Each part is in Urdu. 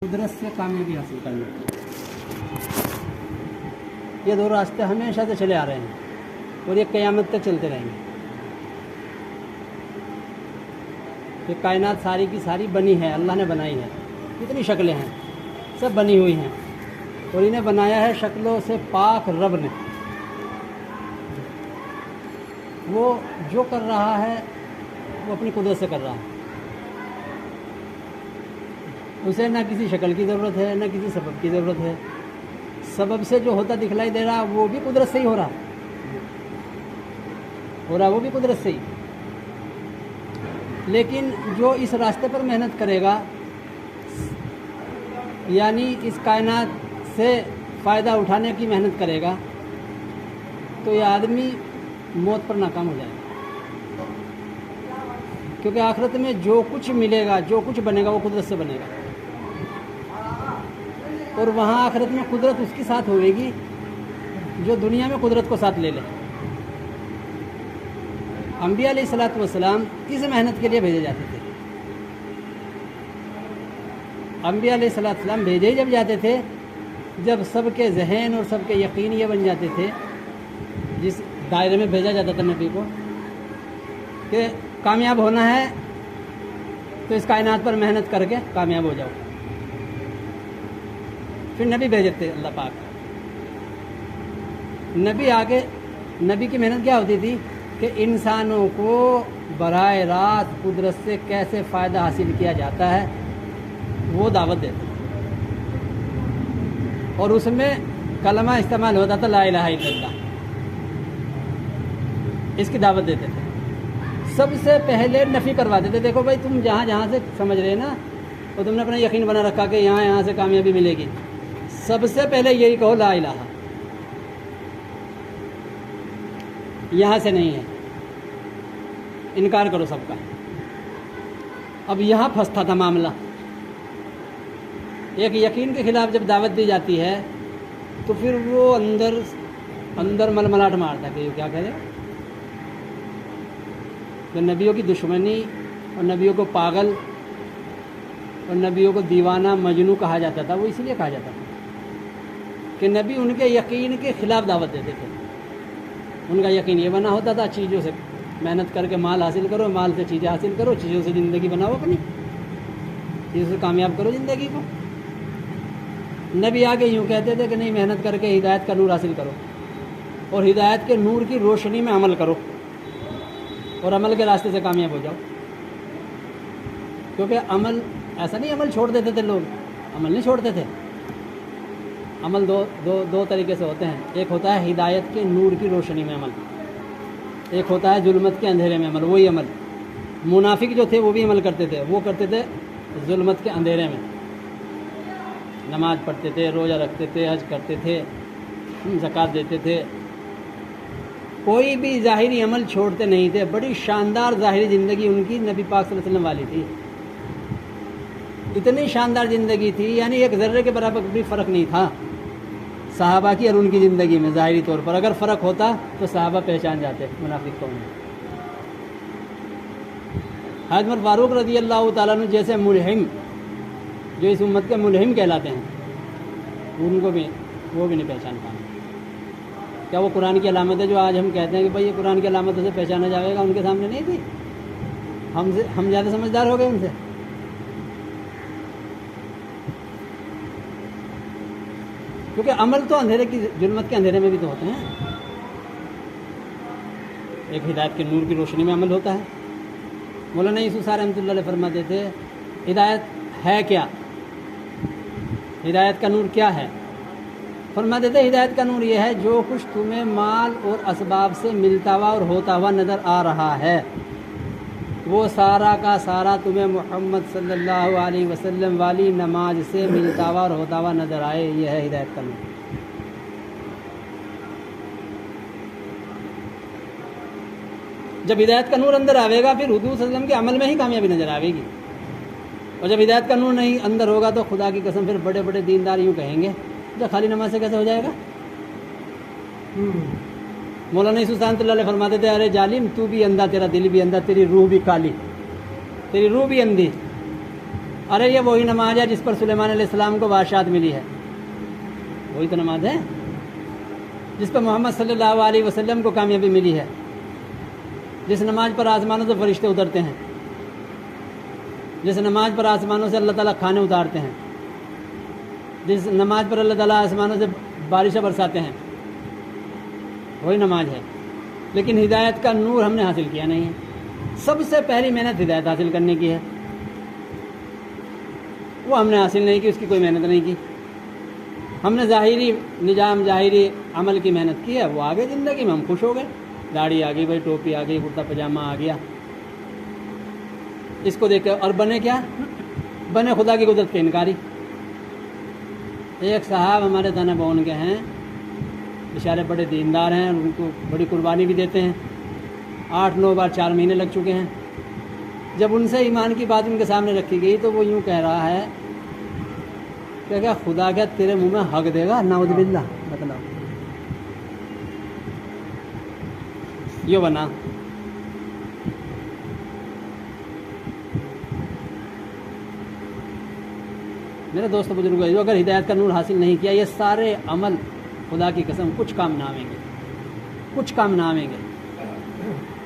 قدرت سے کامیابی حاصل کرنا. یہ دو راستے ہمیشہ سے چلے آ رہے ہیں اور یہ قیامت تک چلتے رہیں گے. یہ کائنات ساری کی ساری بنی ہے، اللہ نے بنائی ہے. کتنی شکلیں ہیں، سب بنی ہوئی ہیں، اور انہیں بنایا ہے شکلوں سے پاک رب نے. وہ جو کر رہا ہے وہ اپنی قدرت سے کر رہا ہے. اسے نہ کسی شکل کی ضرورت ہے، نہ کسی سبب کی ضرورت ہے. سبب سے جو ہوتا دکھلائی دے رہا وہ بھی قدرت سے ہی ہو رہا وہ بھی قدرت سے ہی. لیکن جو اس راستے پر محنت کرے گا، یعنی اس کائنات سے فائدہ اٹھانے کی محنت کرے گا، تو یہ آدمی موت پر ناکام ہو جائے گا. کیونکہ آخرت میں جو کچھ ملے گا، جو کچھ بنے گا وہ قدرت سے بنے گا. اور وہاں آخرت میں قدرت اس کے ساتھ ہوئے گی جو دنیا میں قدرت کو ساتھ لے لے. انبیاء علیہ الصلوۃ والسلام اس محنت کے لیے بھیجے جاتے تھے. انبیاء علیہ الصلوۃ والسلام بھیجے جب جاتے تھے جب سب کے ذہن اور سب کے یقین یہ بن جاتے تھے، جس دائرے میں بھیجا جاتا تھا نبی کو، کہ کامیاب ہونا ہے تو اس کائنات پر محنت کر کے کامیاب ہو جاؤ. پھر نبی بھیجتے اللہ پاک. نبی کی محنت کیا ہوتی تھی کہ انسانوں کو براہ راست قدرت سے کیسے فائدہ حاصل کیا جاتا ہے وہ دعوت دیتے. اور اس میں کلمہ استعمال ہوتا تھا لا الہ الا اللہ. اس کی دعوت دیتے تھے. سب سے پہلے نفی کرواتے تھے. دیکھو بھائی، تم جہاں سے سمجھ رہے نا، اور تم نے اپنا یقین بنا رکھا کہ یہاں سے کامیابی ملے گی، سب سے پہلے یہی کہو لا الہ. یہاں سے نہیں ہے، انکار کرو سب کا. اب یہاں پھنستا تھا معاملہ. ایک یقین کے خلاف جب دعوت دی جاتی ہے تو پھر وہ اندر ململاٹ مارتا ہے کہ یہ کیا کہہ رہے. کہ نبیوں کی دشمنی اور نبیوں کو پاگل اور نبیوں کو دیوانہ مجنوں کہا جاتا تھا. وہ اس لیے کہا جاتا تھا کہ نبی ان کے یقین کے خلاف دعوت دیتے تھے. ان کا یقین یہ بنا ہوتا تھا چیزوں سے محنت کر کے مال حاصل کرو، مال سے چیزیں حاصل کرو، چیزوں سے زندگی بناؤ، اپنی چیزوں سے کامیاب کرو زندگی کو. نبی آگے یوں کہتے تھے کہ نہیں، محنت کر کے ہدایت کا نور حاصل کرو اور ہدایت کے نور کی روشنی میں عمل کرو اور عمل کے راستے سے کامیاب ہو جاؤ. کیونکہ عمل ایسا نہیں عمل چھوڑ دیتے تھے لوگ. عمل نہیں چھوڑتے تھے. عمل دو طریقے سے ہوتے ہیں. ایک ہوتا ہے ہدایت کے نور کی روشنی میں عمل، ایک ہوتا ہے ظلمت کے اندھیرے میں عمل. وہی عمل منافق جو تھے وہ بھی عمل کرتے تھے. وہ کرتے تھے ظلمت کے اندھیرے میں. نماز پڑھتے تھے، روزہ رکھتے تھے، حج کرتے تھے، زکوٰۃ دیتے تھے. کوئی بھی ظاہری عمل چھوڑتے نہیں تھے. بڑی شاندار ظاہری زندگی ان کی نبی پاک صلی اللہ علیہ وسلم والی تھی. اتنی شاندار زندگی تھی، یعنی ایک ذرے کے برابر بھی فرق نہیں تھا صحابہ کی اور ان کی زندگی میں. ظاہری طور پر اگر فرق ہوتا تو صحابہ پہچان جاتے منافق کون ہے. حضرت عمر فاروق رضی اللہ تعالیٰ عنہ جیسے ملہم، جو اس امت کے ملہم کہلاتے ہیں، ان کو بھی وہ بھی نہیں پہچان پانا. کیا وہ قرآن کی علامت ہے جو آج ہم کہتے ہیں کہ بھائی یہ قرآن کی علامتوں سے پہچانا جائے گا؟ ان کے سامنے نہیں تھی. ہم زیادہ سمجھدار ہو گئے ان سے. کیونکہ عمل تو اندھیرے کی ظلمت کے اندھیرے میں بھی تو ہوتے ہیں. ایک ہدایت کے نور کی روشنی میں عمل ہوتا ہے. مولانا یوسف صاحب رحمۃ اللہ علیہ فرماتے تھے ہدایت ہے کیا؟ ہدایت کا نور کیا ہے؟ فرماتے تھے ہدایت کا نور یہ ہے جو کچھ تمہیں مال اور اسباب سے ملتا ہوا اور ہوتا ہوا نظر آ رہا ہے وہ سارا کا سارا تمہیں محمد صلی اللہ علیہ وسلم والی نماز سے ملتا ہوا اور ہوتا ہوا نظر آئے. یہ ہے ہدایت کا نور. جب ہدایت کا نور اندر آئے گا پھر حضور صلی اللہ علیہ وسلم کے عمل میں ہی کامیابی نظر آئے گی. اور جب ہدایت کا نور نہیں اندر ہوگا تو خدا کی قسم پھر بڑے بڑے دیندار یوں کہیں گے تو خالی نماز سے کیسے ہو جائے گا؟ مولانا یوسف رحمۃ اللہ علیہ فرماتے تھے ارے ظالم، تو بھی اندھا، تیرا دل بھی اندھا، تیری روح بھی کالی، تیری روح بھی اندھی. ارے یہ وہی نماز ہے جس پر سلیمان علیہ السلام کو بادشاہت ملی ہے، وہی تو نماز ہے جس پر محمد صلی اللہ علیہ وسلم کو کامیابی ملی ہے، جس نماز پر آسمانوں سے فرشتے اترتے ہیں، جس نماز پر آسمانوں سے اللہ تعالیٰ کھانے اتارتے ہیں، جس نماز پر اللہ تعالیٰ آسمانوں سے بارشیں برساتے ہیں، وہی نماز ہے۔ لیکن ہدایت کا نور ہم نے حاصل کیا نہیں ہے۔ سب سے پہلی محنت ہدایت حاصل کرنے کی ہے، وہ ہم نے حاصل نہیں کی، اس کی کوئی محنت نہیں کی۔ ہم نے ظاہری نظام، ظاہری عمل کی محنت کی ہے، وہ آگے زندگی میں ہم خوش ہو گئے، داڑھی آ گئی بھائی، ٹوپی آ گئی، کرتا پاجامہ آ گیا، اس کو دیکھ کے اور بنے کیا؟ بنے خدا کی قدرت کے انکاری۔ ایک صاحب ہمارے تھانہ بون کے ہیں، بیچارے بڑے دیندار ہیں، ان کو بڑی قربانی بھی دیتے ہیں، 8-9 بار 4 مہینے لگ چکے ہیں۔ جب ان سے ایمان کی بات ان کے سامنے رکھی گئی تو وہ یوں کہہ رہا ہے کہ کیا خدا کیا تیرے منہ میں حق دے گا؟ نعوذ باللہ، بتلاؤ یہ بنا۔ میرے دوست بزرگوں، جو اگر ہدایت کا نور حاصل نہیں کیا، یہ سارے عمل خدا کی قسم کچھ کام نہ آئیں گے، کچھ کام نہ آئیں گے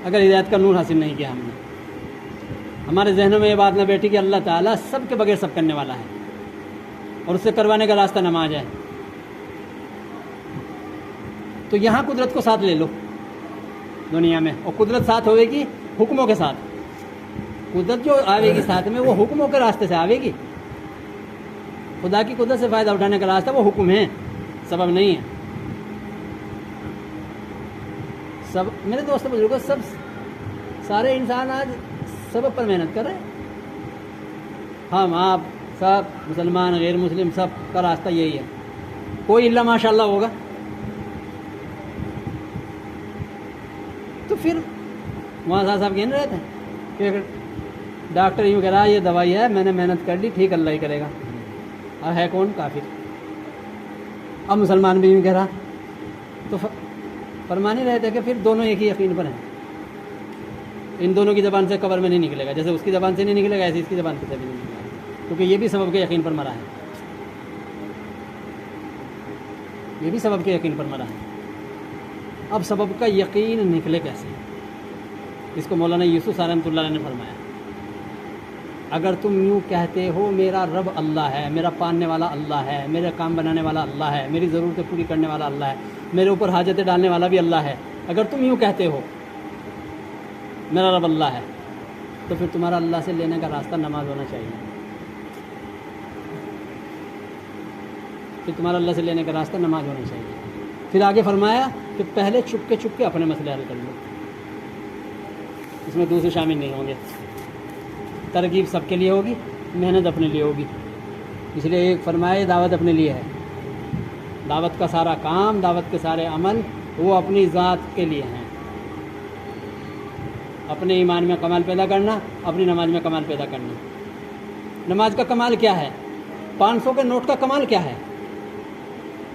اگر ہدایت کا نور حاصل نہیں کیا ہم نے۔ ہمارے ذہنوں میں یہ بات نہ بیٹھی کہ اللہ تعالیٰ سب کے بغیر سب کرنے والا ہے اور اس سے کروانے کا راستہ نماز ہے۔ تو یہاں قدرت کو ساتھ لے لو دنیا میں، اور قدرت ساتھ ہوئے گی حکموں کے ساتھ۔ قدرت جو آئے گی ساتھ میں وہ حکموں کے راستے سے آئے گی۔ خدا کی قدرت سے فائدہ اٹھانے کا راستہ وہ حکم ہے، سبب نہیں ہے۔ سب میرے دوست بزرگوں، سب سارے انسان آج سبب پر محنت کر رہے ہیں۔ ہم آپ سب مسلمان غیر مسلم سب کا راستہ یہی ہے، کوئی اللہ ماشاء اللہ ہوگا۔ تو پھر وہاں صاحب کہہ رہے تھے کہ ڈاکٹر یوں کہہ رہا ہے یہ دوائی ہے، میں نے محنت کر لی، ٹھیک اللہ ہی کرے گا، اور ہے کون؟ کافر۔ اب مسلمان بھی یوں کہہ رہا، تو فرما نہیں رہے تھے کہ پھر دونوں ایک ہی یقین پر ہیں، ان دونوں کی زبان سے قبر میں نہیں نکلے گا، جیسے اس کی زبان سے نہیں نکلے گا ایسے اس کی زبان سے بھی نہیں نکلے گا، کیونکہ یہ بھی سبب کے یقین پر مرا ہے، یہ بھی سبب کے یقین پر مرا ہے۔ اب سبب کا یقین نکلے کیسے؟ اس کو مولانا یوسف رحمۃ اللہ علیہ نے فرمایا، اگر تم یوں کہتے ہو میرا رب اللہ ہے، میرا پالنے والا اللہ ہے، میرے کام بنانے والا اللہ ہے، میری ضرورتیں پوری کرنے والا اللہ ہے، میرے اوپر حاجتیں ڈالنے والا بھی اللہ ہے، اگر تم یوں کہتے ہو میرا رب اللہ ہے، تو پھر تمہارا اللہ سے لینے کا راستہ نماز ہونا چاہیے۔ پھر تمہارا اللہ سے لینے کا راستہ نماز ہونا چاہیے۔ پھر آگے فرمایا کہ پہلے چھپ کے اپنے مسئلے حل کر لو، اس میں دوسرے شامل نہیں ہوں گے۔ ترغیب سب کے لیے ہوگی، محنت اپنے لیے ہوگی۔ اس لیے ایک فرمایا دعوت اپنے لیے ہے، دعوت کا سارا کام، دعوت کے سارے عمل وہ اپنی ذات کے لیے ہیں۔ اپنے ایمان میں کمال پیدا کرنا، اپنی نماز میں کمال پیدا کرنا۔ نماز کا کمال کیا ہے؟ 500 کے نوٹ کا کمال کیا ہے؟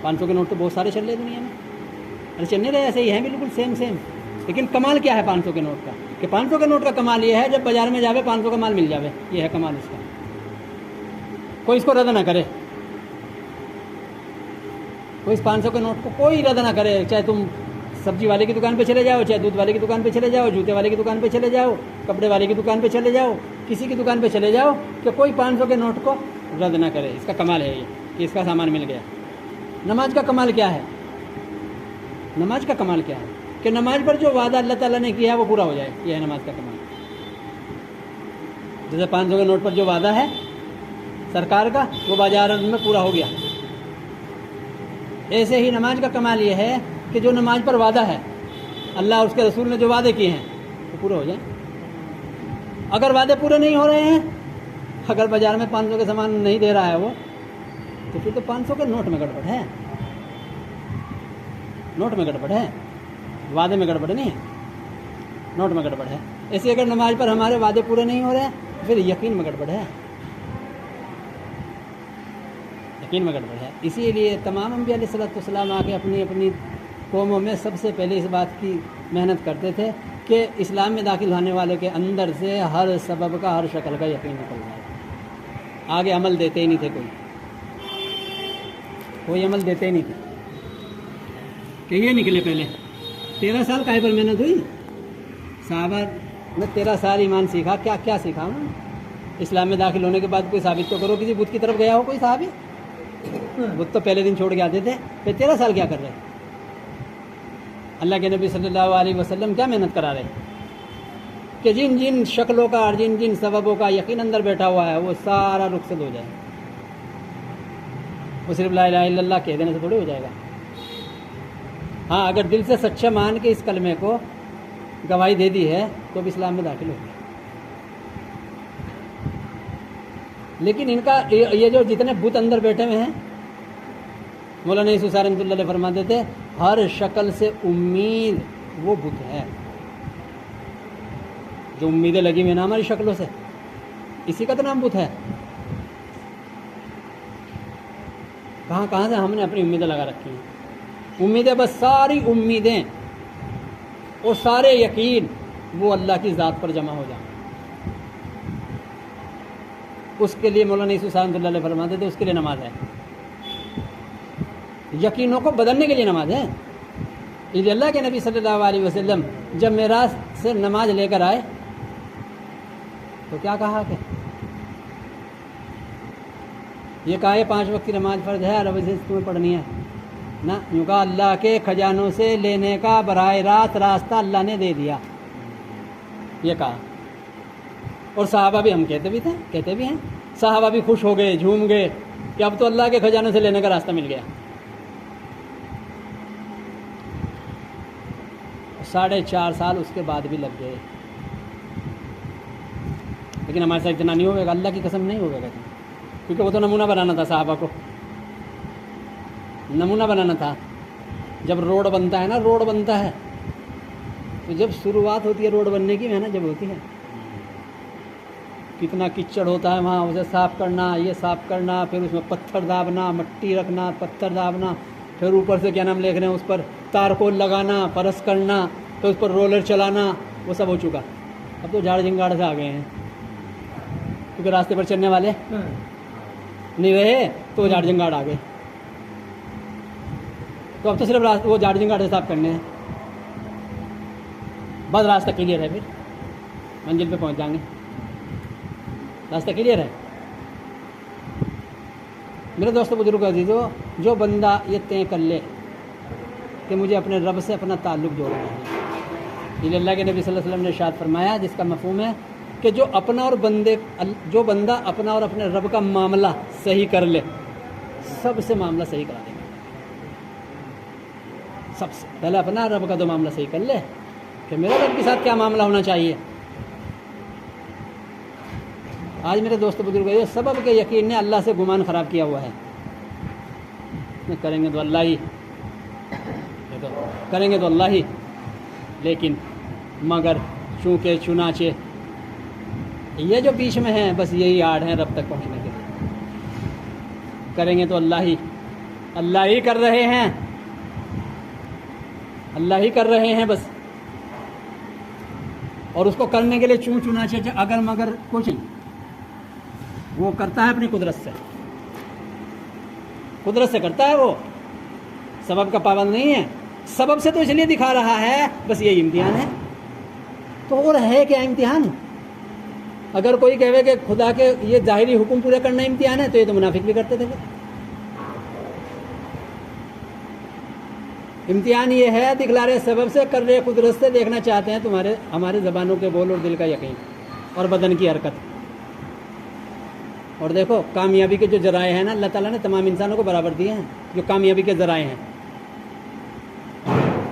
500 کے نوٹ تو بہت سارے چل رہے دنیا میں، ارے چلنے رہے ایسے ہی ہیں بالکل سیم، لیکن کمال کیا ہے 500 کے نوٹ کا؟ کہ 500 کے نوٹ کا کمال یہ ہے جب بازار میں جاوے 500 کا مال مل جاوے، یہ ہے کمال اس کا۔ کوئی اس کو رد نہ کرے، کوئی اس 500 کے نوٹ کو کوئی رد نہ کرے، چاہے تم سبزی والے کی دکان پہ چلے جاؤ، چاہے دودھ والے کی دکان پہ چلے جاؤ، جوتے والے کی دکان پہ چلے جاؤ، کپڑے والے کی دکان پہ چلے جاؤ، کسی کی دکان پہ چلے جاؤ، کہ کوئی 500 کے نوٹ کو رد نہ کرے۔ اس کا کمال ہے یہ کہ اس کا سامان مل گیا۔ نماز کا کمال کیا ہے؟ نماز کا کمال کیا ہے؟ کہ نماز پر جو وعدہ اللہ تعالیٰ نے کیا ہے وہ پورا ہو جائے، یہ ہے نماز کا کمال۔ جیسے 500 کے نوٹ پر جو وعدہ ہے سرکار کا وہ بازار میں پورا ہو گیا، ایسے ہی نماز کا کمال یہ ہے کہ جو نماز پر وعدہ ہے اللہ اور اس کے رسول نے جو وعدے کیے ہیں وہ پورے ہو جائیں۔ اگر وعدے پورے نہیں ہو رہے ہیں، اگر بازار میں 500 کے سامان نہیں دے رہا ہے وہ، تو پھر تو 500 کے نوٹ میں گڑبڑ ہے، نوٹ میں گڑبڑ ہے، وعدے میں گڑبڑ نہیں ہے، نوٹ میں گڑبڑ ہے۔ ایسے اگر نماز پر ہمارے وعدے پورے نہیں ہو رہے ہیں پھر یقین میں گڑبڑ ہے، یقین میں گڑبڑ ہے۔ اسی لیے تمام انبیاء علیہ الصلوۃ والسلام آ کے اپنی اپنی قوموں میں سب سے پہلے اس بات کی محنت کرتے تھے کہ اسلام میں داخل ہونے والے کے اندر سے ہر سبب کا، ہر شکل کا یقین نکل جائے، آگے عمل دیتے ہی نہیں تھے، کوئی عمل دیتے ہی نہیں تھے کہ یہ نکلے پہلے 13 سال کاہے پر محنت ہوئی صحابہ نے 13 سال ایمان سیکھا، کیا کیا سیکھا انہوں نے؟ اسلام میں داخل ہونے کے بعد کوئی ثابت تو کرو کسی بت کی طرف گیا ہو کوئی صحابی؟ بت تو پہلے دن چھوڑ کے آتے تھے، پھر 13 سال کیا کر رہے؟ اللہ کے نبی صلی اللہ علیہ وسلم کیا محنت کرا رہے کہ جن جن شکلوں کا اور جن جن سببوں کا یقین اندر بیٹھا ہوا ہے وہ سارا رخصت ہو جائے، وہ صرف لا الہ الا اللہ کہہ دینے سے تھوڑی ہو جائے گا۔ ہاں اگر دل سے سچا مان کے اس کلمے کو گواہی دے دی ہے تو بھی اسلام میں داخل ہو گیا۔ لیکن ان کا یہ جو جتنے بت اندر بیٹھے ہوئے ہیں، مولانا یوسف رحمۃ اللہ علیہ فرماتے تھے ہر شکل سے امید وہ بت ہے جو امیدیں لگی ہوئی نا ہماری شکلوں سے، اسی کا تو نام بت ہے۔ کہاں کہاں سے ہم نے اپنی امیدیں لگا رکھی ہیں، امیدیں بس ساری امیدیں اور سارے یقین وہ اللہ کی ذات پر جمع ہو جائیں۔ اس کے لیے مولانا یوسف رحمۃ اللہ علیہ فرماتے تھے اس کے لیے نماز ہے، یقینوں کو بدلنے کے لیے نماز ہے۔ یہ اللہ کے نبی صلی اللہ علیہ وسلم جب معراج سے نماز لے کر آئے تو کیا کہا کہ یہ کہا 5 وقت کی نماز فرض ہے اور اب اسے تمہیں پڑھنی ہے نہ، یوں کہا اللہ کے خزانوں سے لینے کا براہ راست راستہ اللہ نے دے دیا، یہ کہا۔ اور صحابہ بھی، ہم کہتے بھی ہیں صحابہ بھی خوش ہو گئے، جھوم گئے کہ اب تو اللہ کے خزانوں سے لینے کا راستہ مل گیا۔ 4.5 سال اس کے بعد بھی لگ گئے، لیکن ہمارے ساتھ اتنا نہیں ہوگا، اللہ کی قسم نہیں ہوگا، کیونکہ وہ تو نمونہ بنانا تھا صحابہ کو، نمونہ بنانا تھا۔ جب روڈ بنتا ہے نا، روڈ بنتا ہے تو جب شروعات ہوتی ہے روڈ بننے کی محنت جب ہوتی ہے، کتنا کچڑ ہوتا ہے وہاں، اسے صاف کرنا، یہ صاف کرنا، پھر اس میں پتھر دابنا، مٹی رکھنا، پتھر دابنا، پھر اوپر سے کیا نام لکھ رہے ہیں اس پر تارکول لگانا، پرس کرنا، پھر اس پر رولر چلانا، وہ سب ہو چکا۔ اب تو جھاڑ جھنگاڑ سے آ گئے ہیں، کیونکہ راستے پر چلنے والے نہیں رہے تو جھاڑ جھنگاڑ آ گئے، تو اب تو صرف وہ جھاڑ جھنگاڑ سے صاف کرنے ہیں، بس راستہ کلیئر ہے، پھر منزل پہ پہنچ جائیں گے، راستہ کلیئر ہے۔ میرے دوستو بزرگ عزیزو، جو بندہ یہ طے کر لے کہ مجھے اپنے رب سے اپنا تعلق جوڑنا ہے، یہ اللہ کے نبی صلی اللہ علیہ وسلم نے ارشاد فرمایا، جس کا مفہوم ہے کہ جو بندہ اپنا اور اپنے رب کا معاملہ صحیح کر لے، سب سے معاملہ صحیح کرا دے گا۔ سب سے پہلے اپنا رب کا تو معاملہ صحیح کر لے کہ میرے رب کے ساتھ کیا معاملہ ہونا چاہیے۔ آج میرے دوست بزرگ یہ سبب کے یقین نے اللہ سے گمان خراب کیا ہوا ہے، کریں گے تو اللہ ہی، کریں گے تو اللہ ہی، لیکن مگر چونکہ چنانچہ یہ جو بیچ میں ہیں بس یہی آڑ ہیں رب تک پہنچنے کے لیے، کریں گے تو اللہ ہی کر رہے ہیں، اللہ ہی کر رہے ہیں بس، اور اس کو کرنے کے لیے چنانچہ اگر مگر کچھ نہیں، وہ کرتا ہے اپنی قدرت سے کرتا ہے، وہ سبب کا پابند نہیں ہے، سبب سے تو اس لیے دکھا رہا ہے بس یہی امتحان ہے۔ تو اور ہے کیا امتحان؟ اگر کوئی کہے کہ خدا کے یہ ظاہری حکم پورے کرنا امتحان ہے تو یہ تو منافق بھی کرتے تھے۔ امتحان یہ ہے دکھلا رہے سبب سے، کر رہے قدرت سے، دیکھنا چاہتے ہیں ہمارے زبانوں کے بول اور دل کا یقین اور بدن کی حرکت۔ اور دیکھو کامیابی کے جو ذرائع ہیں نا، اللہ تعالیٰ نے تمام انسانوں کو برابر دیے ہیں، جو کامیابی کے ذرائع ہیں،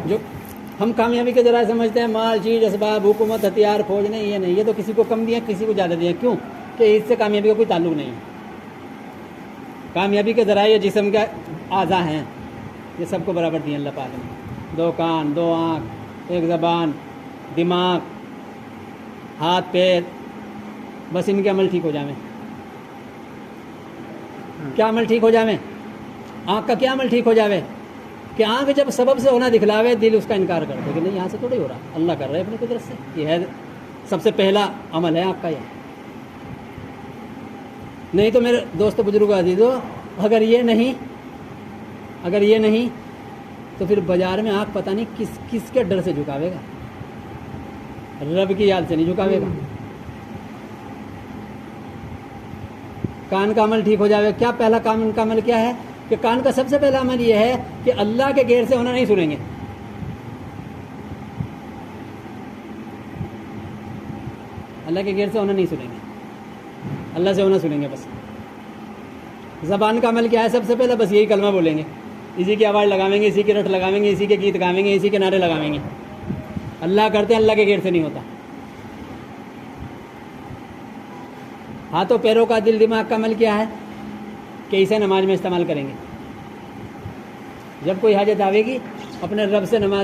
جو ہم کامیابی کے ذرائع سمجھتے ہیں مال، چیز، اسباب، حکومت، ہتھیار، فوج، نہیں، یہ نہیں، یہ تو کسی کو کم دیے کسی کو زیادہ دیے، کیوں کہ اس سے کامیابی کا کوئی تعلق نہیں ہے۔ کامیابی کے ذرائع یہ جسم کے اعضاء ہیں، یہ سب کو برابر دیے اللہ پاک نے، 2 کان، 2 آنکھ، 1 زبان، دماغ، ہاتھ، پیر، بس ان کے عمل ٹھیک ہو جائیں۔ کیا عمل ٹھیک ہو جاوے؟ آنکھ کا کیا عمل ٹھیک ہو جاوے کہ آنکھ جب سبب سے ہونا دکھلاوے، دل اس کا انکار کر دے کہ نہیں یہاں سے تھوڑی ہو رہا، اللہ کر رہے اپنی قدرت سے، یہ ہے سب سے پہلا عمل ہے آنکھ کا۔ نہیں تو میرے دوست بزرگ عزیزو، اگر یہ نہیں تو پھر بازار میں آنکھ پتہ نہیں کس کے ڈر سے جھکاوے گا، رب کی یاد سے نہیں جھکاوے گا۔ کان کا عمل ٹھیک ہو جائے، کیا پہلا کان کا عمل کیا ہے کہ کان کا سب سے پہلا عمل یہ ہے کہ اللہ کے غیر سے ہونا نہیں سنیں گے۔ اللہ کے غیر سے ہونا نہیں سنیں گے، اللہ سے ہونا سنیں گے بس۔ زبان کا عمل کیا ہے؟ سب سے پہلے بس یہی کلمہ بولیں گے، اسی کی آواز لگاویں گے، اسی کی رٹ لگاویں گے، اسی کے گیت گاویں گے، اسی کے نعرے لگاویں گے۔ اللہ کرتے ہیں، اللہ کے غیر سے نہیں ہوتا۔ ہاتھوں پیروں کا، دل دماغ کا عمل کیا ہے کہ اسے نماز میں استعمال کریں گے۔ جب کوئی حاجت آوے گی اپنے رب سے نماز